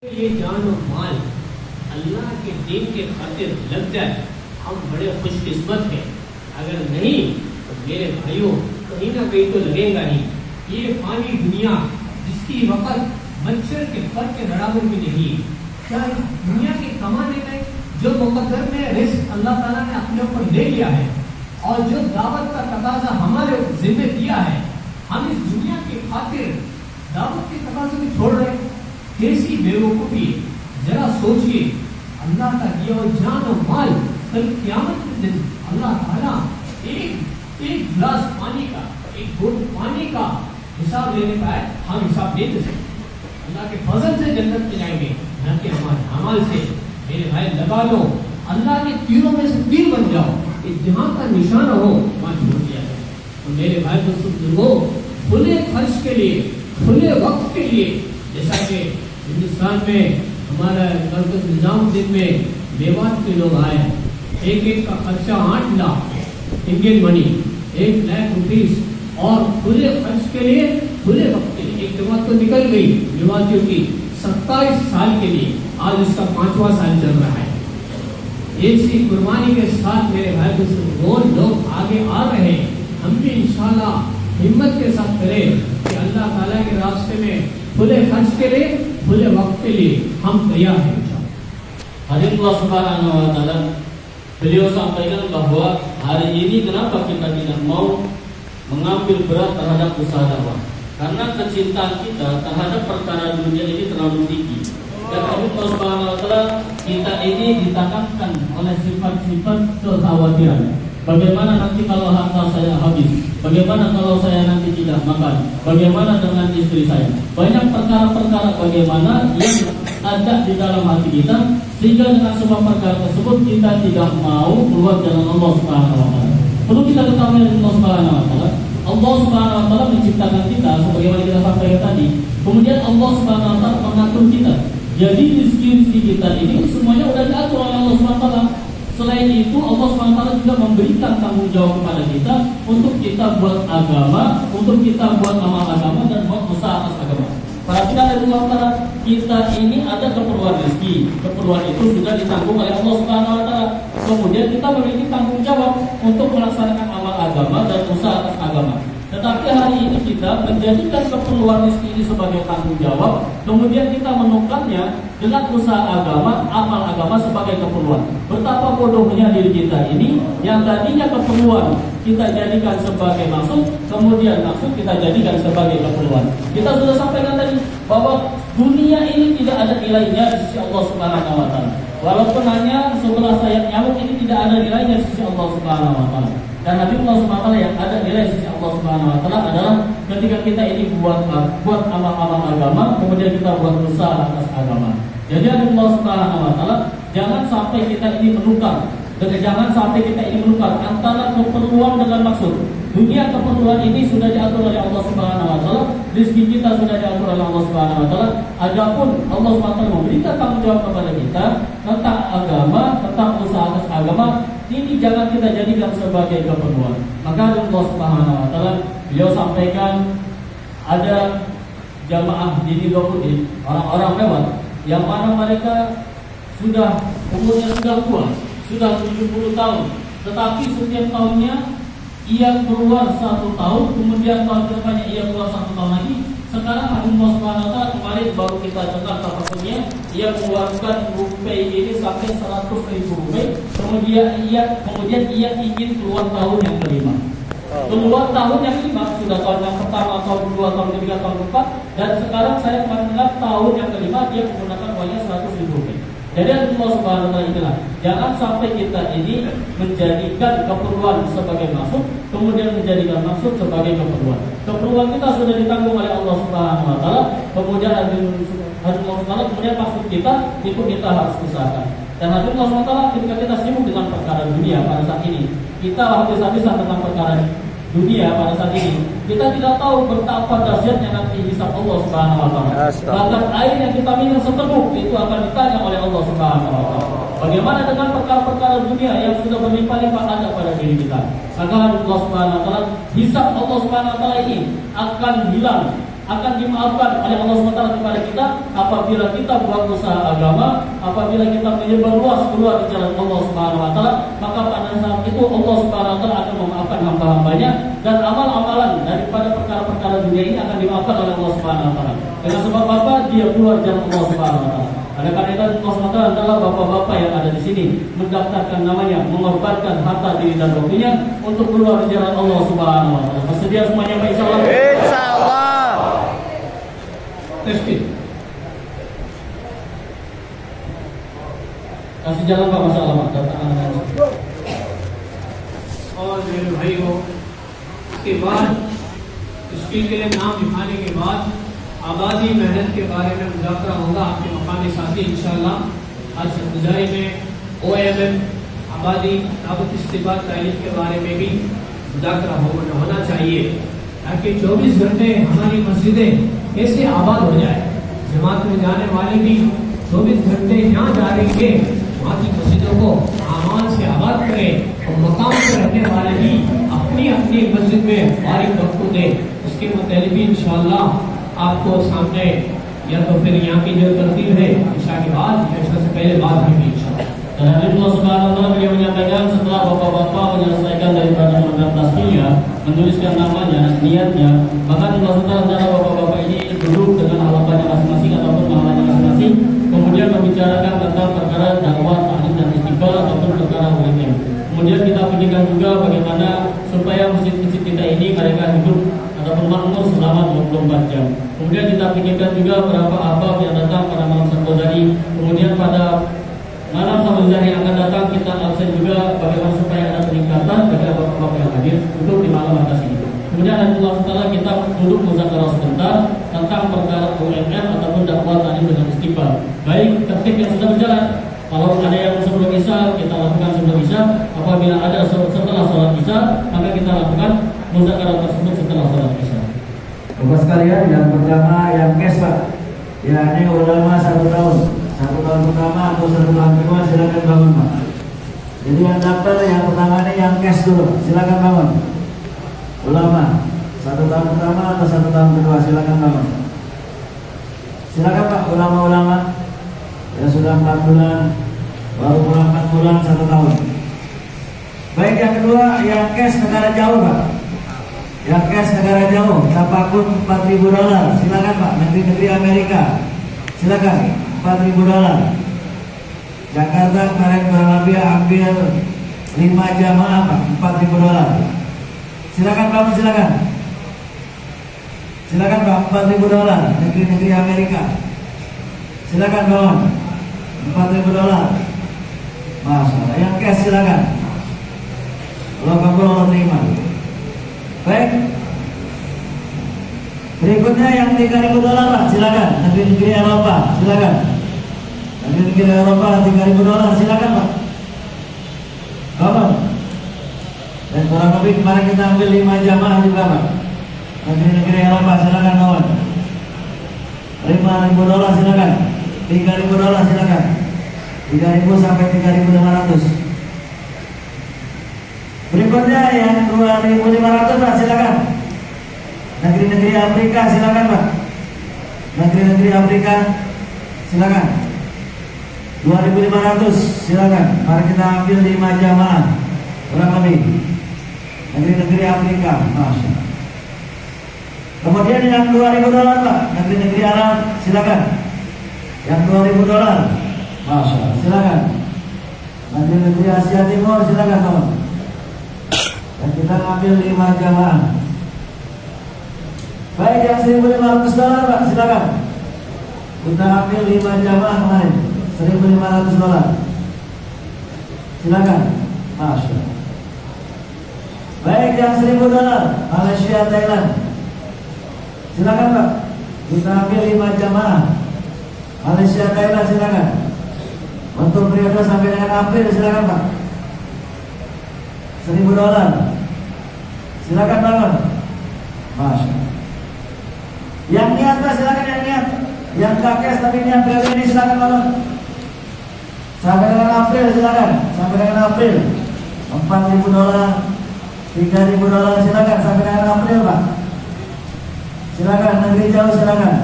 ये जान और माल अल्लाह के दीन के खातिर लग जाए, हम बड़े खुशकिस्मत हैं। अगर नहीं तो मेरे भाइयों कहीं ना कहीं तो लगेगा ही। ये पानी दुनिया जिसकी वक़्त मच्छर के पर के बराबर भी नहीं, क्या इस दुनिया के कमाने में जो मुकद्दर में रिस्क अल्लाह ताला ने अपने ऊपर ले लिया है और जो दावत का तकाजा हमारे जिम्मे दिया है, हम इस दुनिया की खातिर दावत के तकाजे में छोड़ रहे हैं। कैसी बेवकूफी। जरा सोचिए, अल्लाह का दिया हुआ जान और माल कल क़यामत के दिन अल्लाह ताला एक गिलास पानी का, एक घूंट पानी का हिसाब लेने का है। हम हिसाब नहीं दे सकते। अल्लाह के फजल से जन्नत में जाएंगे, न कि हमारे अमल से। मेरे भाई लगा लो, अल्लाह के तीरों में से तीर बन जाओ, जहाँ का निशाना हो वहाँ छोड़ दिया जाए। तो मेरे भाई दोस्तों, खुले खर्च के लिए, खुले वक्त के लिए, जैसा कि हिंदुस्तान में हमारा मरकज निजामुद्दीन में मेवात के लोग आए, एक का खर्चा 8 लाख इंडियन मनी, 1 लाख रुपीस, और खुले खर्च के लिए, खुले वक्त के लिए। एक जमात तो निकल गई मेवातियों की 27 साल के लिए, आज उसका 5वां साल चल रहा है। ऐसी कुर्बानी के साथ मेरे भाई दोस्तों लोग आगे आ रहे हैं। हम भी इंशाल्लाह हिम्मत के साथ करें कि अल्लाह ताला के रास्ते में खुले खर्च के लिए, खुले वक्त के लिए हम तैयार हैं इंशाअल्लाह। Hadirin Allah Subhanahu wa Ta'ala, beliau sampaikan bahwa hari ini kenapa kita tidak mau mengambil berat terhadap usaha dakwah, karena kecintaan kita terhadap perkara dunia ini terlalu tinggi. Dan hadirin Allah Subhanahu wa Ta'ala, kita ini ditanamkan oleh sifat-sifat kekhawatiran. Bagaimana nanti kalau harta saya habis? Bagaimana kalau saya nanti tidak makan? Bagaimana dengan istri saya? Banyak perkara-perkara bagaimana yang ada di dalam hati kita, sehingga dengan semua perkara tersebut kita tidak mau keluar jalan Allah Subhanahu wa Ta'ala. Perlu kita ketahui dari Allah Subhanahu wa Ta'ala, Allah Subhanahu wa Ta'ala menciptakan kita sebagaimana kita sampaikan tadi. Kemudian Allah Subhanahu wa Ta'ala mengatur kita. Jadi rezeki kita ini semuanya sudah diatur oleh Allah Subhanahu wa Ta'ala. Selain itu Allah SWT juga memberikan tanggung jawab kepada kita untuk kita buat agama, untuk kita buat amal agama, dan buat usaha atas agama. Perhatikan dari Allah, kita ini ada keperluan rezeki. Keperluan itu sudah ditanggung oleh Allah SWT. Kemudian kita memiliki tanggung jawab untuk melaksanakan amal agama dan usaha atas agama. Tetapi hari ini kita menjadikan keperluan rezeki ini sebagai tanggung jawab, kemudian kita menukarnya dengan usaha agama, amal agama sebagai keperluan. Betapa bodohnya diri kita ini, yang tadinya keperluan kita jadikan sebagai maksud, kemudian maksud kita jadikan sebagai keperluan. Kita sudah sampaikan tadi bahwa dunia ini tidak ada nilainya di sisi Allah Subhanahu wa Ta'ala. Walaupun hanya sebelah sayap nyamuk, ini tidak ada nilainya di sisi Allah Subhanahu wa Ta'ala. Dan Nabi Allah Subhanahu wa Ta'ala yang ada nilai sisi Allah Subhanahu wa Ta'ala adalah ketika kita ini buat amal-amal agama, kemudian kita buat usaha atas agama. Jadi Allah Subhanahu wa Ta'ala, jangan sampai kita ini menukar, jangan sampai kita ini menukar antara keperluan dengan maksud. Dunia keperluan ini sudah diatur oleh Allah Subhanahu wa Ta'ala, rezeki kita sudah diatur oleh Allah Subhanahu wa Ta'ala. Adapun Allah Subhanahu wa Ta'ala memberikan tanggung jawab kepada kita tentang agama, tentang usaha atas agama, ini jangan kita jadikan sebagai keperluan. Maka Allah Subhanahu wa Ta'ala, beliau sampaikan ada jamaah di Nidopudi, orang-orang lewat, yang mana mereka sudah umurnya sudah tua, sudah 70 tahun, tetapi setiap tahunnya ia keluar 1 tahun, kemudian tahun depannya ia keluar 1 tahun lagi. Sekarang Allah Subhanahu wa Ta'ala, kemarin baru kita dengar tafsirnya, ia mengeluarkan rupiah ini sampai 100.000 rupiah. Kemudian ia ingin keluar tahun yang kelima. Keluar tahun yang kelima, sudah tahun yang pertama, tahun kedua, tahun ketiga, tahun keempat, dan sekarang saya mendengar tahun yang kelima dia menggunakan uangnya 100.000 rupiah. Jadi Allah Subhanahu wa Ta'ala inilah, jangan sampai kita ini menjadikan keperluan sebagai maksud, kemudian menjadikan maksud sebagai keperluan. Keperluan kita sudah ditanggung oleh Allah Subhanahu wa Ta'ala, kemudian Allah Subhanahu wa Ta'ala, kemudian maksud kita itu kita harus usahakan. Dan Allah Subhanahu wa Ta'ala, ketika kita sibuk dengan perkara dunia pada saat ini, kita habis-habisan tentang perkara dunia pada saat ini, kita tidak tahu betapa dahsyatnya nanti hisab Allah Subhanahu wa Ta'ala. Bahkan air yang kita minum seteguk itu akan ditanya oleh Allah Subhanahu wa Ta'ala. Bagaimana dengan perkara-perkara dunia yang sudah berlimpah-limpah ada pada diri kita? Maka Allah Subhanahu wa Ta'ala, hisab Allah Subhanahu wa Ta'ala ini akan hilang akan dimaafkan oleh Allah SWT kepada kita apabila kita buat usaha agama, apabila kita menyebar luas keluar di jalan Allah SWT, maka pada saat itu Allah SWT akan memaafkan hamba-hambanya, dan amal-amalan daripada perkara-perkara dunia ini akan dimaafkan oleh Allah SWT. Dengan sebab apa? Dia keluar jalan Allah SWT. Oleh karena itu Allah SWT adalah bapak-bapak yang ada di sini mendaftarkan namanya, mengorbankan harta diri dan waktunya untuk keluar di jalan Allah SWT. Bersedia semuanya Pak insya Allah? Insya Allah. Testing. Kasih jalan Pak, masalah Pak. और मेरे भाइयों, इसके बाद स्किल के लिए नाम लिखाने के बाद आबादी मेहनत के बारे में मुज़ाकरा होगा आपके मकामी साथी इंशाअल्लाह। आज गुजारी में OMM आबादी दावत इस्तेमाल तालीम के बारे में भी मुज़ाकरा होना चाहिए, ताकि 24 घंटे हमारी मस्जिदें कैसे आबाद हो जाए। जमात में जाने वाले भी 24 घंटे यहाँ जाएंगे, वहाँ की मस्जिदों को आमान से आबाद करें, और मकाम पर रहने वाले भी अपनी अपनी मस्जिद में फारिग वक्त को दें। उसके मुताबिक भी इंशाअल्लाह आपको सामने या तो फिर यहाँ की जो तरतीब है इशा के बाद या इशा से पहले बात होगी इंशाअल्लाह। Dan Allah Subhanahu wa taala beliau menyampaikan setelah bapak-bapak menyelesaikan daripada program tasbihnya, menuliskan namanya, niatnya, maka Allah Subhanahu wa taala bapak-bapak ini duduk dengan halamannya masing-masing ataupun mahalanya masing-masing, kemudian membicarakan tentang perkara dakwah, ta'lim dan istiqbal ataupun perkara UMM. Kemudian kita pikirkan juga bagaimana supaya masjid-masjid kita ini mereka hidup ataupun makmur selama 24 jam. Kemudian kita pikirkan juga berapa abab yang datang pada malam Sabtu hari. Kemudian pada malam Sabtu hari yang akan datang kita absen juga bagaimana supaya ada peningkatan bagi bapak-bapak yang hadir untuk di malam atas ini. Kemudian Allah Taala kita duduk muzakarah sebentar tentang perkara UMM ataupun dakwah ta'lim dengan istiqbal. Baik tertib yang sudah berjalan. Kalau ada yang sebelum isya kita lakukan sebelum isya. Apabila ada setelah sholat isya maka kita lakukan muzakarah tersebut setelah sholat isya. Bapak sekalian, yang pertama yang kes Pak, yakni ulama 1 tahun. 1 tahun pertama atau 1 tahun kedua silakan bangun Pak. Jadi yang daftar yang pertama ini yang cash dulu, silakan bangun. Ulama 1 tahun pertama atau 1 tahun kedua silakan bangun. Silakan Pak, ulama-ulama yang sudah 4 bulan, baru pulang 4 bulan 1 tahun. Baik, yang kedua yang cash negara jauh Pak. Yang cash negara jauh, tapakun $4.000, silakan Pak, negeri-negeri Amerika, silakan. $4.000. Jakarta kemarin kurang lebih ambil 5 jamaah Pak, $4.000. Silakan Pak, silakan. Silakan Pak, $4.000 negeri-negeri Amerika. Silakan kawan, $4.000. Masya Allah, yang cash silakan. Allah kabul, Allah terima. Baik. Berikutnya yang $3.000 Pak, silakan. Negeri-negeri Eropa, silakan. Negeri-negeri Eropa $3.000, silakan Pak. Kawan. Dan kurang lebih kemarin kita ambil 5 jamaah juga Pak. Negeri-negeri Eropa, silakan kawan. $5.000 silakan. $3.000 silakan. 3.000 sampai 3.500. Berikutnya yang 2.500 Pak, silakan. Negeri-negeri Afrika silakan Pak. Negeri-negeri Afrika silakan. 2.500 silakan. Mari kita ambil 5 jamaah kurang lebih. Negeri-negeri Afrika, Masya. Kemudian yang $2.000 Pak, negeri-negeri Arab silakan. Yang $2.000, Masya, silakan. Negeri-negeri Asia Timur silakan teman. Dan kita ambil 5 jamaah. Baik, yang $1.500 Pak, silakan. Kita ambil 5 jamaah kemarin, $1.500. Silakan, Masya. Baik, yang $1.000 Malaysia, Thailand. Silakan Pak. Kita ambil 5 jamaah Malaysia, Thailand, silakan. Untuk periode sampai dengan April silakan Pak. $1.000. Silakan bangun. Masya. Yang niat Pak, silakan yang niat. Yang kakek tapi niat periode ini silakan bangun. Sampai dengan April silakan. Sampai dengan April. $4.000, $3.000 silakan sampai dengan April Pak. 4.000 Baik, Silakan negeri jauh, silakan.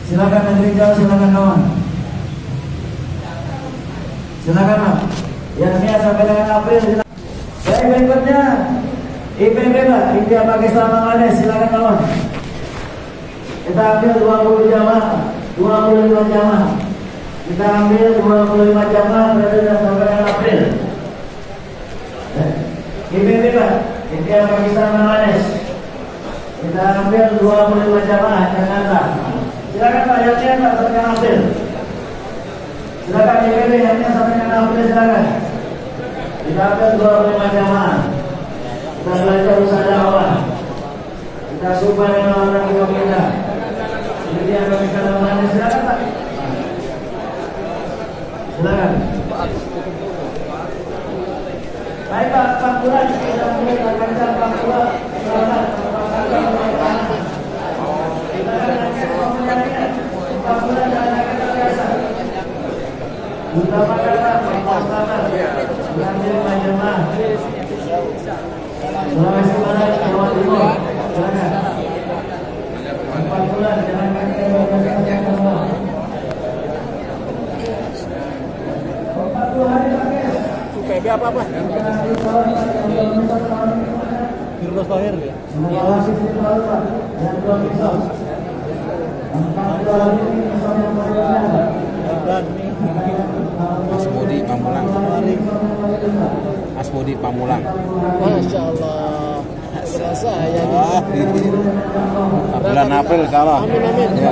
Silakan negeri jauh, silakan kawan. Silakan Pak. Yang ini sampai dengan April. Silakan. Baik, berikutnya IPB Pak, India Pakistan Bangladesh, silakan kawan. Kita ambil 20 jamaah, 25 jamaah. Kita ambil 25 jamaah berarti sampai dengan April. IPB Pak, India Pakistan Bangladesh. Kita ambil 25 jamaah Jakarta. Silakan Pak, yang ini Pak sampai dengan April. Silakan IPB yang ini sampai dengan April, silakan. Kita ambil 25 jamaah. Kita belajar usaha dakwah. Kita support dengan orang tua kita. Jadi yang kita lakukan, silakan Pak. Silakan. Baik Pak, 4 bulan kita mulai akan jam 4 bulan. Silakan. Kita akan menyanyikan 4 bulan dan kita biasa. Utamakan pertama, mengambil jamaah. Sulawesi Barat, Jawa Timur, silakan. 4 bulan jalankan semua. 40 hari pakai. UPB apa? Firdaus Bahir ya. Mengawasi selalu Pak, yang belum bisa. 40 hari ini misalnya Dan Asmodi Pamulang. Asmodi Pamulang. Masya Allah. Berasa ya. Bulan April salah. Amin amin. Ya.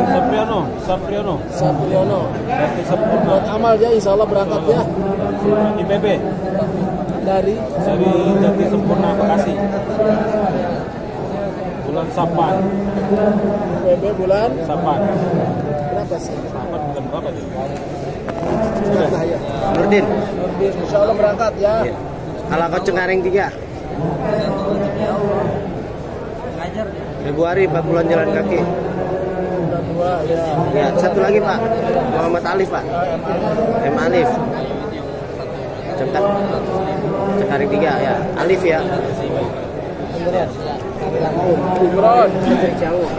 Sapriono. Buat amal ya, insya Allah berangkat ya. IPB Dari Jati Sempurna Bekasi. Bulan Sapan. UPB bulan Sapan. berapa sih? Sapan bulan berapa sih? Berapa ya? Nurdin. Nurdin, insya Allah berangkat ya. Ala Cengkareng 3. Februari 4 bulan jalan kaki. Bulan 2 ya. Ya, satu lagi Pak. Muhammad Alif Pak. M Alif. Cengkareng 3 ya. Alif ya. Imron. Jauh.